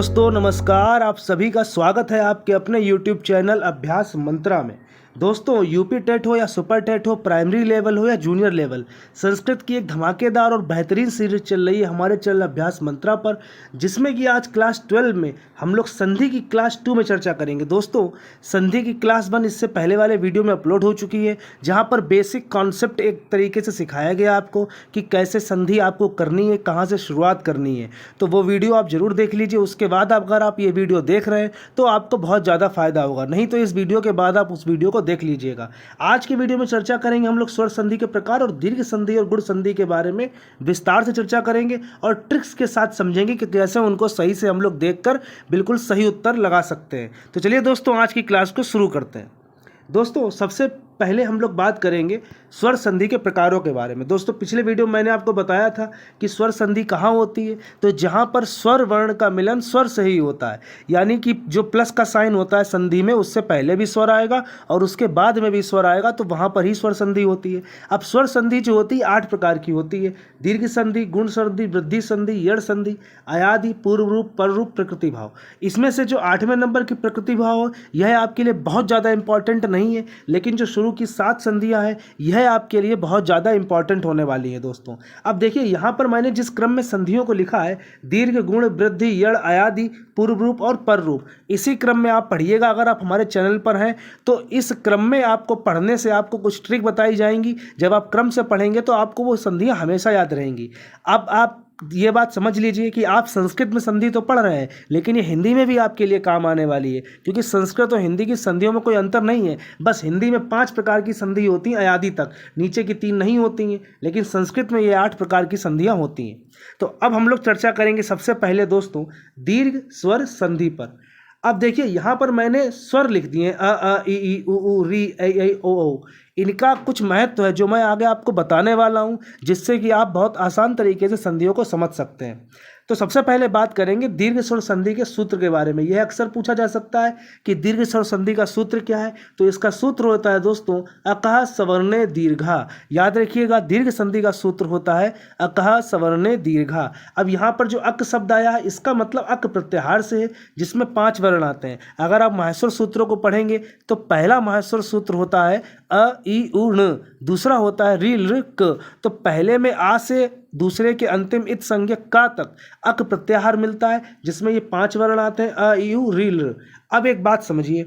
दोस्तों नमस्कार, आप सभी का स्वागत है आपके अपने YouTube चैनल अभ्यास मंत्रा में। दोस्तों यूपी टेट हो या सुपर टेट हो, प्राइमरी लेवल हो या जूनियर लेवल, संस्कृत की एक धमाकेदार और बेहतरीन सीरीज चल रही है हमारे चैनल अभ्यास मंत्रा पर, जिसमें कि आज क्लास 12 में हम लोग संधि की क्लास 2 में चर्चा करेंगे। दोस्तों संधि की क्लास 1 इससे पहले वाले वीडियो में अपलोड हो चुकी है, जहाँ पर बेसिक कॉन्सेप्ट एक तरीके से सिखाया गया आपको कि कैसे संधि आपको करनी है, कहाँ से शुरुआत करनी है। तो वो वीडियो आप जरूर देख लीजिए। उसके बाद अगर आप ये वीडियो देख रहे हैं तो आपको बहुत ज़्यादा फायदा होगा, नहीं तो इस वीडियो के बाद आप उस वीडियो को देख लीजिएगा। आज की वीडियो में चर्चा करेंगे हम लोग स्वर संधि के प्रकार और दीर्घ संधि और गुण संधि के बारे में विस्तार से चर्चा करेंगे और ट्रिक्स के साथ समझेंगे कि कैसे उनको सही से हम लोग देखकर बिल्कुल सही उत्तर लगा सकते हैं। तो चलिए दोस्तों आज की क्लास को शुरू करते हैं। दोस्तों सबसे पहले हम लोग बात करेंगे स्वर संधि के प्रकारों के बारे में। दोस्तों पिछले वीडियो में मैंने आपको बताया था कि स्वर संधि कहाँ होती है, तो जहाँ पर स्वर वर्ण का मिलन स्वर से ही होता है, यानी कि जो प्लस का साइन होता है संधि में, उससे पहले भी स्वर आएगा और उसके बाद में भी स्वर आएगा, तो वहाँ पर ही स्वर संधि होती है। अब स्वर संधि जो होती है 8 प्रकार की होती है: दीर्घ संधि, गुण संधि, वृद्धि संधि, यड़ संधि, अयादि, पूर्व रूप, पर रूप, प्रकृति भाव। इसमें से जो 8वें नंबर की प्रकृति भाव है यह आपके लिए बहुत ज़्यादा इंपॉर्टेंट नहीं है, लेकिन जो शुरू की 7 संधियां हैं यह आपके लिए बहुत ज़्यादा इंपॉर्टेंट होने वाली है। दोस्तों अब देखिए यहाँ पर मैंने जिस क्रम में संधियों को लिखा है, दीर्घ, गुण, वृद्धि, यड़, अयादि, पूर्व रूप और पर रूप, इसी क्रम में आप पढ़िएगा। अगर आप हमारे चैनल पर हैं तो इस क्रम में आपको पढ़ने से आपको कुछ ट्रिक बताई जाएंगी। जब आप क्रम से पढ़ेंगे तो आपको वो संधियां हमेशा याद रहेंगी। अब आप ये बात समझ लीजिए कि आप संस्कृत में संधि तो पढ़ रहे हैं, लेकिन ये हिंदी में भी आपके लिए काम आने वाली है, क्योंकि संस्कृत और हिंदी की संधियों में कोई अंतर नहीं है। बस हिंदी में 5 प्रकार की संधि होती हैं अयादि तक, नीचे की 3 नहीं होती हैं, लेकिन संस्कृत में ये 8 प्रकार की संधियां होती हैं। तो अब हम लोग चर्चा करेंगे सबसे पहले दोस्तों दीर्घ स्वर संधि पर। अब देखिए यहाँ पर मैंने स्वर लिख दिए अ इ ई उ ऊ री ऐ ओ। इनका कुछ महत्व है जो मैं आगे आपको बताने वाला हूँ, जिससे कि आप बहुत आसान तरीके से संधियों को समझ सकते हैं। तो सबसे पहले बात करेंगे दीर्घ स्वर संधि के सूत्र के बारे में। यह अक्सर पूछा जा सकता है कि दीर्घ स्वर संधि का सूत्र क्या है। तो इसका सूत्र होता है दोस्तों अकः सवर्णे दीर्घा। याद रखिएगा, दीर्घ संधि का सूत्र होता है अकः सवर्णे दीर्घा। अब यहाँ पर जो अक शब्द आया है इसका मतलब अक प्रत्याहार से है, जिसमें 5 वर्ण आते हैं। अगर आप माहेश्वर सूत्रों को पढ़ेंगे तो पहला माहेश्वर सूत्र होता है अ ई उ ण, दूसरा होता है री ल क। तो पहले में आ से दूसरे के अंतिम इत संज्ञक का तक अक प्रत्याहार मिलता है, जिसमें ये 5 वर्ण आते हैं अ ई उ री ल। अब एक बात समझिए,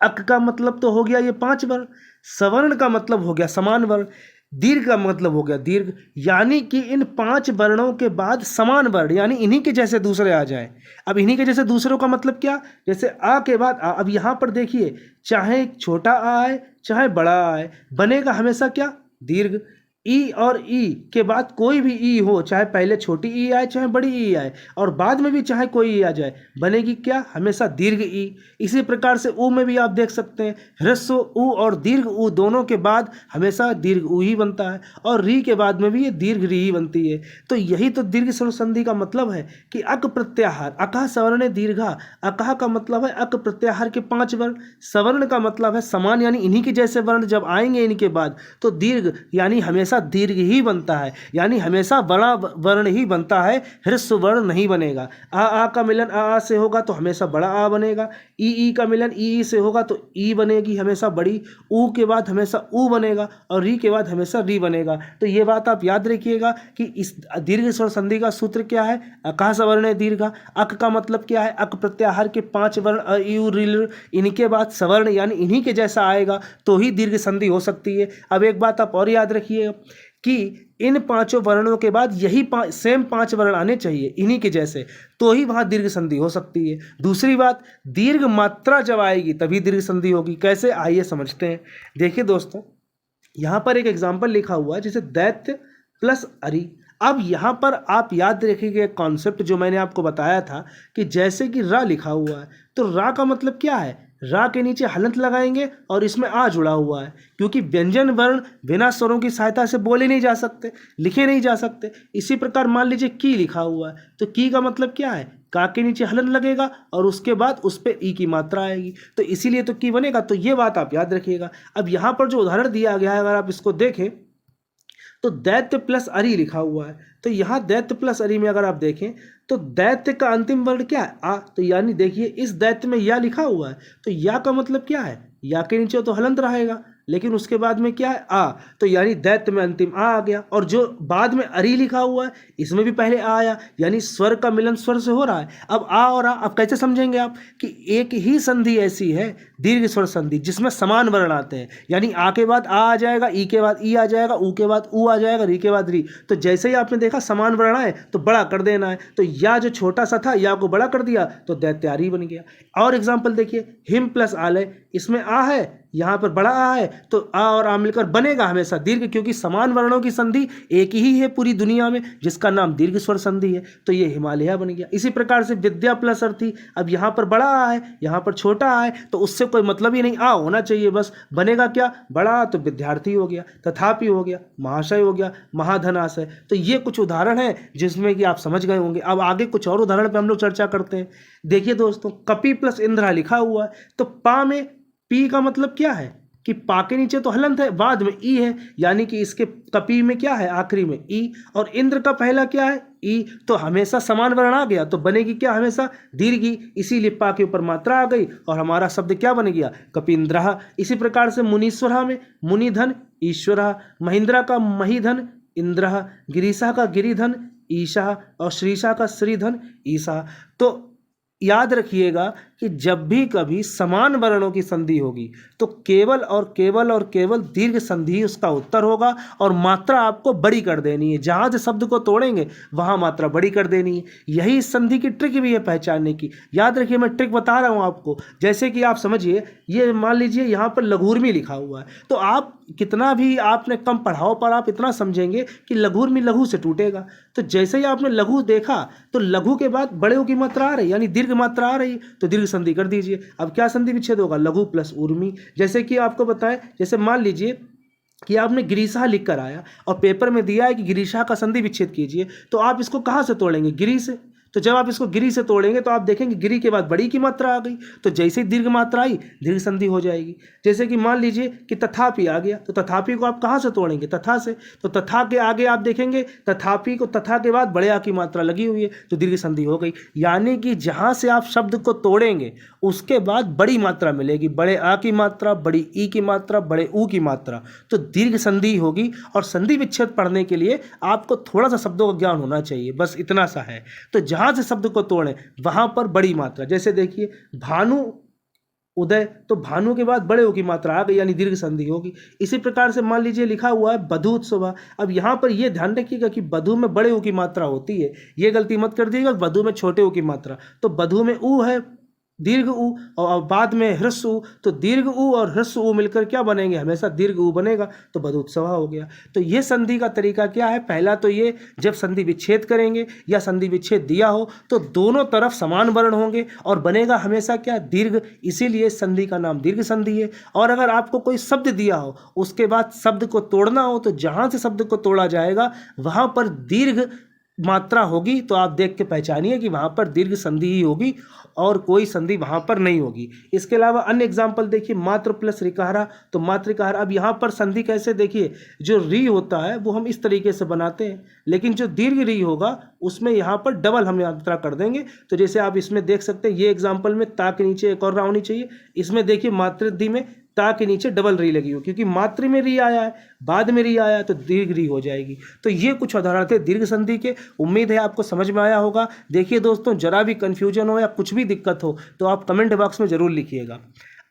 अक का मतलब तो हो गया ये 5 वर्ण, सवर्ण का मतलब हो गया समान वर्ण, दीर्घ का मतलब हो गया दीर्घ, यानी कि इन 5 वर्णों के बाद समान वर्ण यानी इन्हीं के जैसे दूसरे आ जाए। अब इन्हीं के जैसे दूसरों का मतलब क्या, जैसे आ के बाद आ। अब यहाँ पर देखिए, चाहे एक छोटा आ आए चाहे बड़ा आए, बनेगा हमेशा क्या, दीर्घ। ई और ई के बाद कोई भी ई हो, चाहे पहले छोटी ई आए चाहे बड़ी ई आए, और बाद में भी चाहे कोई ई आ जाए, बनेगी क्या, हमेशा दीर्घ ई। इसी प्रकार से ऊ में भी आप देख सकते हैं, ह्रस्व ऊ और दीर्घ ऊ दोनों के बाद हमेशा दीर्घ ऊ ही बनता है, और री के बाद में भी ये दीर्घ री ही बनती है। तो यही तो दीर्घ स्वर संधि का मतलब है कि अक प्रत्याहार, अकः सवर्णे दीर्घा। अकः का मतलब है अक प्रत्याहार के 5 वर्ण, सवर्ण का मतलब है समान यानी इन्हीं के जैसे वर्ण जब आएंगे इनके बाद, तो दीर्घ यानी हमेशा दीर्घ ही बनता है, यानी हमेशा बड़ा वर्ण ही बनता है, ह्रस्व वर्ण नहीं बनेगा। आ का मिलन आ से होगा तो हमेशा बड़ा आ बनेगा, ई का मिलन ई से होगा तो ई बनेगी हमेशा बड़ी, ऊ के बाद हमेशा ऊ बनेगा, और री के बाद हमेशा री बनेगा। तो ये बात आप याद रखिएगा कि इस दीर्घ स्वर संधि का सूत्र क्या है, अकः सवर्णे दीर्घा। अक का मतलब क्या है, अक प्रत्याहार के 5 वर्ण अ ई उ री ल, इनके बाद सवर्ण यानी इन्हीं के जैसा आएगा तो ही दीर्घ संधि हो सकती है। अब एक बात आप और याद रखिएगा कि इन 5 वर्णों के बाद यही सेम 5 वर्ण आने चाहिए इन्हीं के जैसे, तो ही वहां दीर्घ संधि हो सकती है। दूसरी बात, दीर्घ मात्रा जब आएगी तभी दीर्घ संधि होगी। कैसे, आइए समझते हैं। देखिए दोस्तों यहां पर एक एग्जाम्पल लिखा हुआ है, जैसे दैत्य प्लस अरि। अब यहाँ पर आप याद रखिएगा कॉन्सेप्ट जो मैंने आपको बताया था कि जैसे कि रा लिखा हुआ है, तो रा का मतलब क्या है, रा के नीचे हलंत लगाएंगे और इसमें आ जुड़ा हुआ है, क्योंकि व्यंजन वर्ण बिना स्वरों की सहायता से बोले नहीं जा सकते, लिखे नहीं जा सकते। इसी प्रकार मान लीजिए की लिखा हुआ है, तो की का मतलब क्या है, का के नीचे हलन लगेगा और उसके बाद उस पर ई की मात्रा आएगी, तो इसीलिए तो की बनेगा। तो ये बात आप याद रखिएगा। अब यहाँ पर जो उदाहरण दिया गया है अगर आप इसको देखें तो दैत्य प्लस अरि लिखा हुआ है, तो यहाँ दैत्य प्लस अरि में अगर आप देखें तो दैत्य का अंतिम वर्ण क्या है? आ। तो यानी देखिए इस दैत्य में या लिखा हुआ है, तो या का मतलब क्या है? या के नीचे तो हलंत रहेगा, लेकिन उसके बाद में क्या है? आ। तो यानी दैत्य में अंतिम आ गया। और जो बाद में अरी लिखा हुआ है, इसमें भी पहले आ आया, यानी स्वर का मिलन स्वर से हो रहा है। अब आ और आ, अब कैसे समझेंगे आप कि एक ही संधि ऐसी है दीर्घ स्वर संधि जिसमें समान वर्ण आते हैं, यानी आ के बाद आ जाएगा, ई के बाद ई आ जाएगा, ऊ के बाद ऊ आ जाएगा, री के बाद री। तो जैसे ही आपने देखा समान वर्ण आए तो बड़ा कर देना है। तो या जो छोटा सा था या को बड़ा कर दिया तो दैत्यारी बन गया। और एग्जाम्पल देखिए, हिम प्लस आलय, इसमें आ है, यहाँ पर बड़ा आ है, तो आ और आ मिलकर बनेगा हमेशा दीर्घ, क्योंकि समान वर्णों की संधि एक ही है पूरी दुनिया में जिसका नाम दीर्घ स्वर संधि है। तो ये हिमालय बन गया। इसी प्रकार से विद्या प्लस अर्थी, अब यहाँ पर बड़ा आ है, यहाँ पर छोटा आ है, तो उससे कोई मतलब ही नहीं, आ होना चाहिए बस। बनेगा क्या? बड़ा, तो विद्यार्थी हो गया, तथापि हो गया, महाशय हो गया, महाधनाशय। तो ये कुछ उदाहरण है जिसमें कि आप समझ गए होंगे। अब आगे कुछ और उदाहरण पे हम लोग चर्चा करते हैं। देखिए दोस्तों, कपि प्लस इंद्रा लिखा हुआ है, तो पा में पी का मतलब क्या है कि पा के नीचे तो हलंत है, बाद में ई है, यानी कि इसके कपी में क्या है? आखिरी में ई। और इंद्र का पहला क्या है? ई। तो हमेशा समान वर्ण आ गया, तो बनेगी क्या? हमेशा दीर्घी, इसीलिए पा के ऊपर मात्रा आ गई और हमारा शब्द क्या बन गया? कपींद्र। इसी प्रकार से मुनीश्वरा में मुनिधन ईश्वर, महिंद्रा का महीधन इंद्र, गिरीशा का गिरिधन ईशा और श्रीशा का श्रीधन ईशा। तो याद रखिएगा कि जब भी कभी समान वर्णों की संधि होगी तो केवल और केवल दीर्घ संधि उसका उत्तर होगा और मात्रा आपको बड़ी कर देनी है। जहाँ से शब्द को तोड़ेंगे वहाँ मात्रा बड़ी कर देनी है। यही इस संधि की ट्रिक भी है पहचानने की। याद रखिए, मैं ट्रिक बता रहा हूँ आपको। जैसे कि आप समझिए, ये मान लीजिए यहाँ पर लघुर्मी लिखा हुआ है, तो आप कितना भी आपने कम पढ़ाओ पर आप इतना समझेंगे कि लघुर्मी लघु से टूटेगा। तो जैसे ही आपने लघु देखा तो लघु के बाद बड़े की मात्रा आ रही, यानी दीर्घ मात्रा आ रही, तो दीर्घ संधि कर दीजिए। अब क्या संधि विच्छेद होगा? लघु प्लस उर्मी। जैसे कि आपको बताएं, जैसे मान लीजिए कि आपने गिरीशा लिख कर आया और पेपर में दिया है कि गिरीशा का संधि विच्छेद कीजिए, तो आप इसको कहाँ से तोड़ेंगे? गिरी से। तो जब आप इसको गिरी से तोड़ेंगे तो आप देखेंगे गिरी के बाद बड़ी की मात्रा आ गई, तो जैसे ही दीर्घ मात्रा आई दीर्घ संधि हो जाएगी। जैसे कि मान लीजिए कि तथापि आ गया, तो तथापि को आप कहाँ से तोड़ेंगे? तथा से। तो तथा के आगे आप देखेंगे तथापि को, तथा के बाद बड़े आ की मात्रा लगी हुई है, तो दीर्घ संधि हो गई। यानी कि जहाँ से आप शब्द को तोड़ेंगे उसके बाद बड़ी मात्रा मिलेगी, बड़े आ की मात्रा, बड़ी ई की मात्रा, बड़े ऊ की मात्रा, तो दीर्घ संधि होगी। और संधि विच्छेद पढ़ने के लिए आपको थोड़ा सा शब्दों का ज्ञान होना चाहिए, बस इतना सा है। तो जहाँ से शब्द को तोड़ें वहां पर बड़ी मात्रा, जैसे देखिए भानु उदय, तो भानु के बाद बड़े की मात्रा आ गई, यानी दीर्घ संधि होगी। इसी प्रकार से मान लीजिए लिखा हुआ है बधू उत्सव। अब यहाँ पर यह ध्यान रखिएगा कि बधू में बड़े की मात्रा होती है, ये गलती मत कर दीजिएगा। बधू में छोटे की मात्रा, तो बधू में ऊ है दीर्घ ऊ और बाद में ह्रस्व ऊ, तो दीर्घ ऊ और ह्रस्व ऊ मिलकर क्या बनेंगे? हमेशा दीर्घ ऊ बनेगा, तो बधूत्सव हो गया। तो ये संधि का तरीका क्या है? पहला तो ये, जब संधि विच्छेद करेंगे या संधि विच्छेद दिया हो तो दोनों तरफ समान वर्ण होंगे और बनेगा हमेशा क्या? दीर्घ, इसीलिए संधि का नाम दीर्घ संधि है। और अगर आपको कोई शब्द दिया हो उसके बाद शब्द को तोड़ना हो, तो जहाँ से शब्द को तोड़ा जाएगा वहाँ पर दीर्घ मात्रा होगी, तो आप देख के पहचानिए कि वहाँ पर दीर्घ संधि ही होगी और कोई संधि वहाँ पर नहीं होगी। इसके अलावा अन्य एग्जाम्पल देखिए, मात्र प्लस रिकारा, तो मातृकारा। अब यहाँ पर संधि कैसे? देखिए, जो री होता है वो हम इस तरीके से बनाते हैं, लेकिन जो दीर्घ री होगा उसमें यहाँ पर डबल हम मात्रा कर देंगे। तो जैसे आप इसमें देख सकते हैं, ये एग्जाम्पल में ता के नीचे एक और रा होनी चाहिए। इसमें देखिए मातृ में ता के नीचे डबल री लगी हो, क्योंकि मातृ में री आया है, बाद में री आया है, तो दीर्घ री हो जाएगी। तो ये कुछ उदाहरण थे दीर्घ संधि के। उम्मीद है आपको समझ में आया होगा। देखिए दोस्तों, जरा भी कंफ्यूजन हो या कुछ भी दिक्कत हो तो आप कमेंट बॉक्स में जरूर लिखिएगा।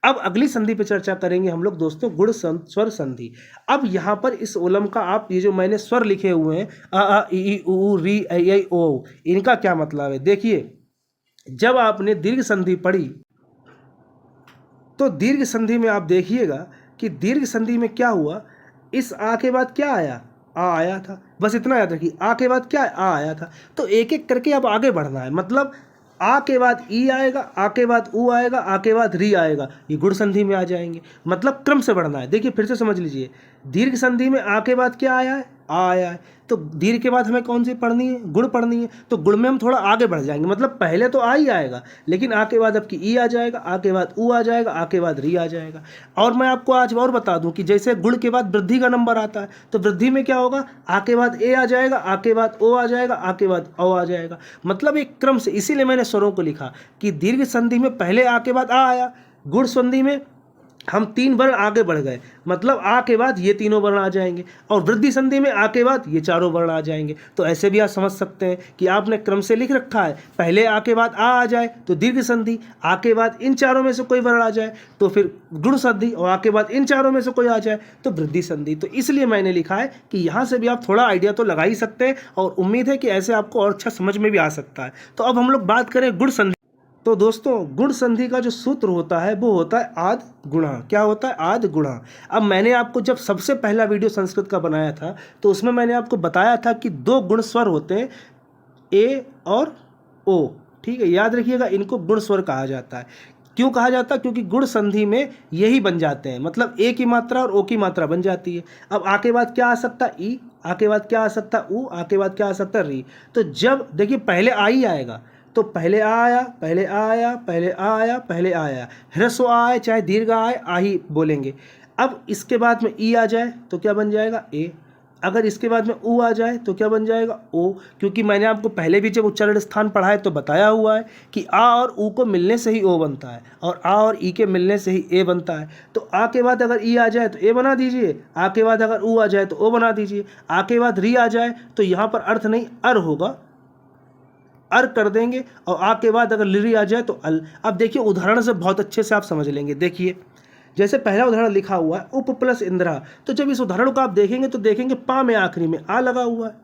अब अगली संधि पे चर्चा करेंगे हम लोग दोस्तों, गुण स्वर संधि। अब यहाँ पर इस ओलम का आप ये जो मैंने स्वर लिखे हुए हैं अ ई उ री ऐ ओ, इनका क्या मतलब है? देखिए, जब आपने दीर्घ संधि पढ़ी तो दीर्घ संधि में आप देखिएगा कि दीर्घ संधि में क्या हुआ, इस आ के बाद क्या आया? आ आया था, बस इतना याद रखिए। आ के बाद क्या? आ आया था। तो एक एक करके अब आगे बढ़ना है, मतलब आ के बाद ई आएगा, आ के बाद ऊ आएगा, आ के बाद री आएगा, ये गुण संधि में आ जाएंगे। मतलब क्रम से बढ़ना है। देखिए फिर से समझ लीजिए, दीर्घ संधि में आ के बाद क्या आया है? आ आया है, तो दीर्घ के बाद हमें कौन सी पढ़नी है, गुण पढ़नी है। तो गुण में हम थोड़ा आगे बढ़ जाएंगे, मतलब पहले तो आ ही आएगा, लेकिन आ के बाद आपकी ई आ जाएगा, आ के बाद ऊ आ जाएगा, आ के बाद री आ जाएगा। और मैं आपको आज और बता दूं कि जैसे गुण के बाद वृद्धि का नंबर आता है, तो वृद्धि में क्या होगा, आ के बाद ए आ जाएगा, आ के बाद ओ आ जाएगा, आ के बाद औ आ जाएगा, मतलब एक क्रम से। इसीलिए मैंने स्वरों को लिखा कि दीर्घ संधि में पहले आ के बाद आ आया, गुण संधि में हम 3 वर्ण आगे बढ़ गए, मतलब आ के बाद ये तीनों वर्ण आ जाएंगे, और वृद्धि संधि में आ के बाद ये चारों वर्ण आ जाएंगे। तो ऐसे भी आप समझ सकते हैं कि आपने क्रम से लिख रखा है, पहले आ के बाद आ जाए तो दीर्घ संधि, आ के बाद इन चारों में से कोई वर्ण आ जाए तो फिर गुण संधि, और आ के बाद इन चारों में से कोई आ जाए तो वृद्धि संधि। तो इसलिए मैंने लिखा है कि यहाँ से भी आप थोड़ा आइडिया तो लगा ही सकते हैं, और उम्मीद है कि ऐसे आपको और अच्छा समझ में भी आ सकता है। तो अब हम लोग बात करें गुण संधि। तो दोस्तों, गुण संधि का जो सूत्र होता है वो होता है आद गुणा। क्या होता है, आद गुणा। अब मैंने आपको जब सबसे पहला वीडियो संस्कृत का बनाया था तो उसमें मैंने आपको बताया था कि 2 गुण स्वर होते हैं, ए और ओ, ठीक है, याद रखिएगा, इनको गुण स्वर कहा जाता है। क्यों कहा जाता है, क्योंकि गुण संधि में यही बन जाते हैं, मतलब ए की मात्रा और ओ की मात्रा बन जाती है। अब आ के बाद क्या आ सकता है, ई, आ के बाद क्या आ सकता है, ऊ, आ के बाद क्या आ सकता है, री। तो जब देखिए पहले आ ही आएगा, तो पहले आ आया, पहले आ आया, पहले आ आया, पहले आ आया, ह्रस्व आ आए चाहे दीर्घ आए, आ ही बोलेंगे। अब इसके बाद में ई आ जाए तो क्या बन जाएगा, ए। अगर इसके बाद में ऊ आ जाए तो क्या बन जाएगा, ओ। क्योंकि मैंने आपको पहले भी जब उच्चारण स्थान पढ़ाए तो बताया हुआ है कि आ और ऊ को मिलने से ही ओ बनता है, और आ और ई के मिलने से ही ए बनता है। तो आ के बाद अगर ई आ जाए तो ए बना दीजिए, आ के बाद अगर ऊ आ जाए तो ओ बना दीजिए, आ के बाद री आ जाए तो यहाँ पर अर्थ नहीं अर होगा, अर कर देंगे, और आ के बाद अगर लिरी आ जाए तो अल। अब देखिए उदाहरण से बहुत अच्छे से आप समझ लेंगे। देखिए जैसे पहला उदाहरण लिखा हुआ है उप प्लस इंद्रा, तो जब इस उदाहरण को आप देखेंगे तो देखेंगे पा में आखिरी में आ लगा हुआ है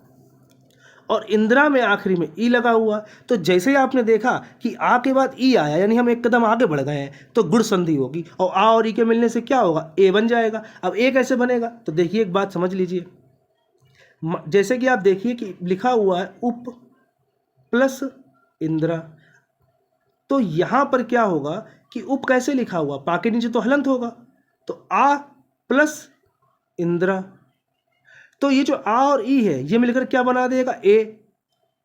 और इंद्रा में आखिरी में ई लगा हुआ। तो जैसे ही आपने देखा कि आ के बाद ई आया, यानी हम एक कदम आगे बढ़ गए हैं, तो गुण संधि होगी, और आ और ई के मिलने से क्या होगा, ए बन जाएगा। अब ए कैसे बनेगा, तो देखिए एक बात समझ लीजिए। जैसे कि आप देखिए कि लिखा हुआ है उप प्लस इंद्रा, तो यहां पर क्या होगा कि उप कैसे लिखा हुआ, पा के नीचे तो हलंत होगा, तो आ प्लस इंद्रा। तो ये जो आ और ई है ये मिलकर क्या बना देगा, ए,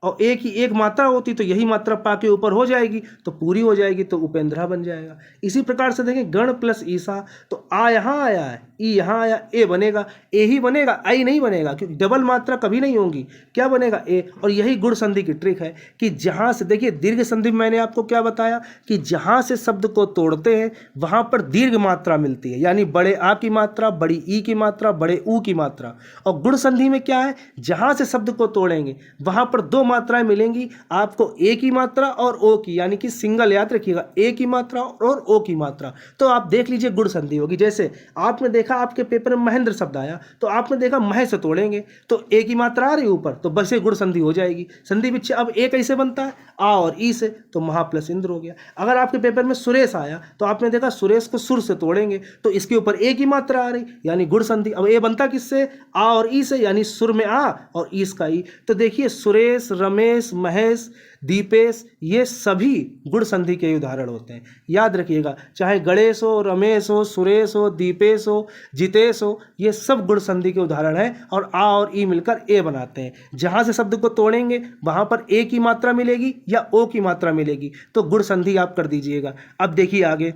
और ए की एक मात्रा होती तो यही मात्रा पा के ऊपर हो जाएगी तो पूरी हो जाएगी, तो उपेंद्रा बन जाएगा। इसी प्रकार से देखें गण प्लस ईसा, तो आ यहाँ आया है, ई यहाँ आया, ए बनेगा, ए ही बनेगा, आई नहीं बनेगा, क्योंकि डबल मात्रा कभी नहीं होंगी, क्या बनेगा, ए। और यही गुण संधि की ट्रिक है कि जहाँ से देखिए दीर्घ संधि में मैंने आपको क्या बताया कि जहाँ से शब्द को तोड़ते हैं वहाँ पर दीर्घ मात्रा मिलती है, यानी बड़े आ की मात्रा, बड़ी ई की मात्रा, बड़े ऊ की मात्रा। और गुण संधि में क्या है, जहाँ से शब्द को तोड़ेंगे वहाँ पर 2 मात्राएं मिलेंगी आपको, ए की मात्रा और ओ की, यानी कि सिंगल, याद रखिएगा, ए की मात्रा और ओ की मात्रा। तो आप देख लीजिए गुण संधि होगी। जैसे आपने देखा आपके पेपर में महेंद्र शब्द आया, तो आपने देखा मह से तोड़ेंगे तो ए की मात्रा आ रही ऊपर, तो बस ये गुण संधि हो जाएगी। संधि विच्छेद अब ए कैसे बनता है, आ और ई से, तो महा प्लस इंद्र हो गया। अगर आपके पेपर में सुरेश आया तो आपने देखा सुरेश को सुर से तोड़ेंगे तो इसके ऊपर ए की मात्रा आ रही, यानी गुण संधि। अब ए बनता किससे, आ और ई से, यानी सुर में आ और ईस का ई। तो देखिए सुरेश, रमेश, महेश, दीपेश, ये सभी गुण संधि के उदाहरण होते हैं। याद रखिएगा, चाहे गणेश हो, रमेश हो, सुरेश हो, दीपेश हो, जितेश हो, ये सब गुण संधि के उदाहरण हैं, और आ और ई मिलकर ए बनाते हैं। जहां से शब्द को तोड़ेंगे वहां पर ए की मात्रा मिलेगी या ओ की मात्रा मिलेगी, तो गुण संधि आप कर दीजिएगा। अब देखिए आगे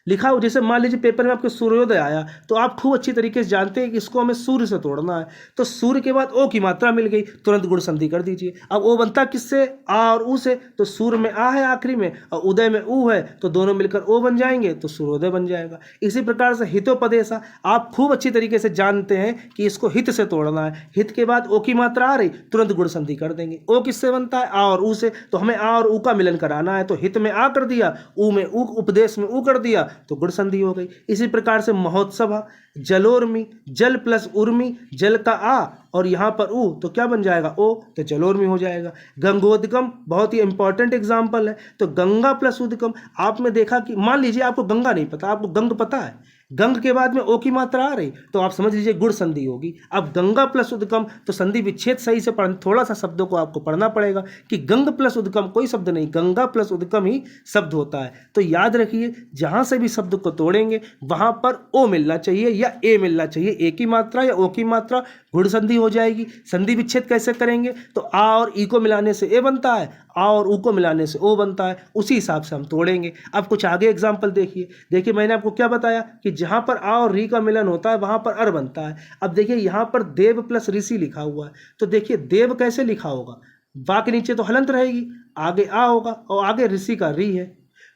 लिखा हो, जैसे मान लीजिए पेपर में आपके सूर्योदय आया, तो आप खूब अच्छी तरीके से जानते हैं कि इसको हमें सूर्य से तोड़ना है, तो सूर्य के बाद ओ की मात्रा मिल गई, तुरंत गुण संधि कर दीजिए। अब ओ बनता किससे, आ और ऊ से, तो सूर्य में आ है आखिरी में और उदय में ऊ है, तो दोनों मिलकर ओ बन जाएंगे, तो सूर्योदय बन जाएगा। इसी प्रकार से हितोपदेशा, आप खूब अच्छी तरीके से जानते हैं कि इसको हित से तोड़ना है, हित के बाद ओ की मात्रा आ रही, तुरंत गुण संधि कर देंगे। ओ किससे बनता है, आ और ऊ से, तो हमें आ और ऊ का मिलन कराना है, तो हित में आ कर दिया, ऊ में ऊ, उपदेश में ऊ कर दिया, तो गुण संधि हो गई। इसी प्रकार से महोत्सव, जलोर्मी, जल प्लस उर्मी, जल का आ और यहाँ पर ऊ, तो क्या बन जाएगा, ओ, तो जलोर्मी हो जाएगा। गंगोदगम बहुत ही इंपॉर्टेंट एग्जाम्पल है, तो गंगा प्लस उदगम। आपने देखा कि मान लीजिए आपको गंगा नहीं पता, आपको गंग पता है, गंग के बाद में ओ की मात्रा आ रही तो आप समझ लीजिए गुण संधि होगी। अब गंगा प्लस उद्गम तो संधि विच्छेद सही से पढ़, थोड़ा सा शब्दों को आपको पढ़ना पड़ेगा कि गंग प्लस उद्गम कोई शब्द नहीं, गंगा प्लस उद्गम ही शब्द होता है। तो याद रखिए जहां से भी शब्द को तोड़ेंगे वहां पर ओ मिलना चाहिए या ए मिलना चाहिए, ए की मात्रा या ओ की मात्रा, गुण संधि हो जाएगी। संधि विच्छेद कैसे करेंगे तो आ और ई को मिलाने से ए बनता है, आ और ऊ को मिलाने से ओ बनता है, उसी हिसाब से हम तोड़ेंगे। अब कुछ आगे एग्जाम्पल देखिए मैंने आपको क्या बताया कि जहां पर आ और री का मिलन होता है वहां पर अर बनता है। अब देखिए यहां पर देव प्लस ऋषि लिखा हुआ है, तो देखिए देव कैसे लिखा होगा, वा के नीचे तो हलंत रहेगी, आगे आ होगा और आगे ऋषि का री है,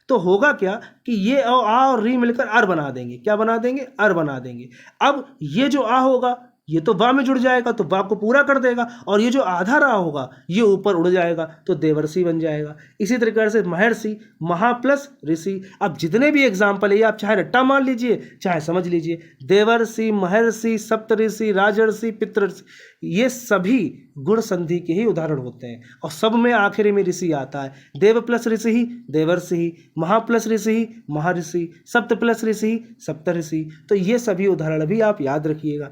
तो होगा क्या कि ये आ और री मिलकर अर बना देंगे। क्या बना देंगे? अर बना देंगे। अब ये जो आ होगा ये तो वा में जुड़ जाएगा तो वा को पूरा कर देगा, और ये जो आधा रा होगा ये ऊपर उड़ जाएगा तो देवर्षि बन जाएगा। इसी तरीके से महर्षि, महा प्लस ऋषि। अब जितने भी एग्जाम्पल है आप चाहे रट्टा मान लीजिए चाहे समझ लीजिए, देवर्षि, महर्षि, सप्तऋषि, राजर्षि, पितृषि, ये सभी गुण संधि के ही उदाहरण होते हैं और सब में आखिरी में ऋषि आता है। देव प्लस ऋषि ही देवर्षि ही, महा प्लस ऋषि ही महर्षि, सप्त प्लस ऋषि ही सप्तऋषि। तो ये सभी उदाहरण भी आप याद रखिएगा।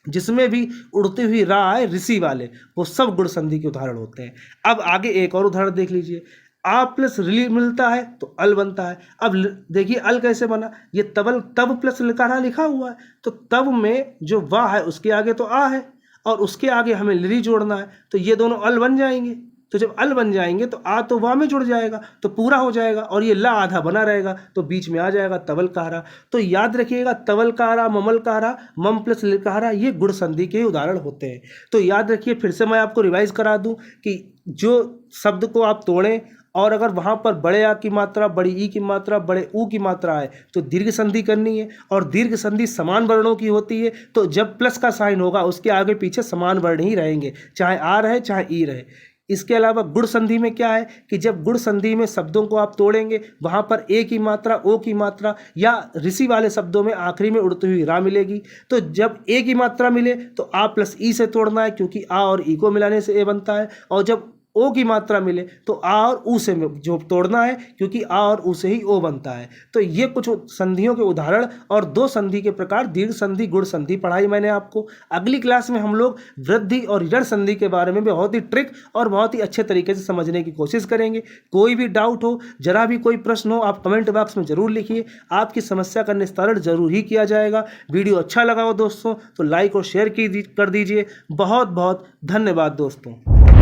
जिसमें भी उड़ती हुई रा है ऋषि वाले वो सब गुण संधि के उदाहरण होते हैं। अब आगे एक और उदाहरण देख लीजिए, आ प्लस रि मिलता है तो अल बनता है। अब देखिए अल कैसे बना, ये तब प्लस लकारा लिखा हुआ है तो तब में जो वाह है उसके आगे तो आ है और उसके आगे हमें रि जोड़ना है, तो ये दोनों अल बन जाएंगे। तो जब अल बन जाएंगे तो आ तो वा में जुड़ जाएगा तो पूरा हो जाएगा, और ये ला आधा बना रहेगा तो बीच में आ जाएगा तवल कहारा। तो याद रखिएगा तवल कहारा, ममल कहारा, मम प्लस लिकहारा, ये गुण संधि के उदाहरण होते हैं। तो याद रखिए, फिर से मैं आपको रिवाइज करा दूं कि जो शब्द को आप तोड़ें और अगर वहाँ पर बड़े आ की मात्रा, बड़ी ई की मात्रा, बड़े ऊ की मात्रा है तो दीर्घ संधि करनी है, और दीर्घ संधि समान वर्णों की होती है। तो जब प्लस का साइन होगा उसके आगे पीछे समान वर्ण ही रहेंगे, चाहे आ रहे चाहे ई रहे। इसके अलावा गुण संधि में क्या है कि जब गुण संधि में शब्दों को आप तोड़ेंगे वहाँ पर ए की मात्रा, ओ की मात्रा या ऋषि वाले शब्दों में आखिरी में उड़ती हुई रा मिलेगी। तो जब ए की मात्रा मिले तो आ प्लस ई से तोड़ना है क्योंकि आ और ई को मिलाने से ए बनता है, और जब ओ की मात्रा मिले तो आ और ऊ से जो तोड़ना है क्योंकि आ और ऊ से ही ओ बनता है। तो ये कुछ संधियों के उदाहरण और दो संधि के प्रकार दीर्घ संधि, गुण संधि पढ़ाई मैंने आपको। अगली क्लास में हम लोग वृद्धि और ऋण संधि के बारे में बहुत ही ट्रिक और बहुत ही अच्छे तरीके से समझने की कोशिश करेंगे। कोई भी डाउट हो, जरा भी कोई प्रश्न हो, आप कमेंट बॉक्स में जरूर लिखिए, आपकी समस्या का निस्तारण जरूर ही किया जाएगा। वीडियो अच्छा लगा हो दोस्तों तो लाइक और शेयर कर दीजिए। बहुत बहुत धन्यवाद दोस्तों।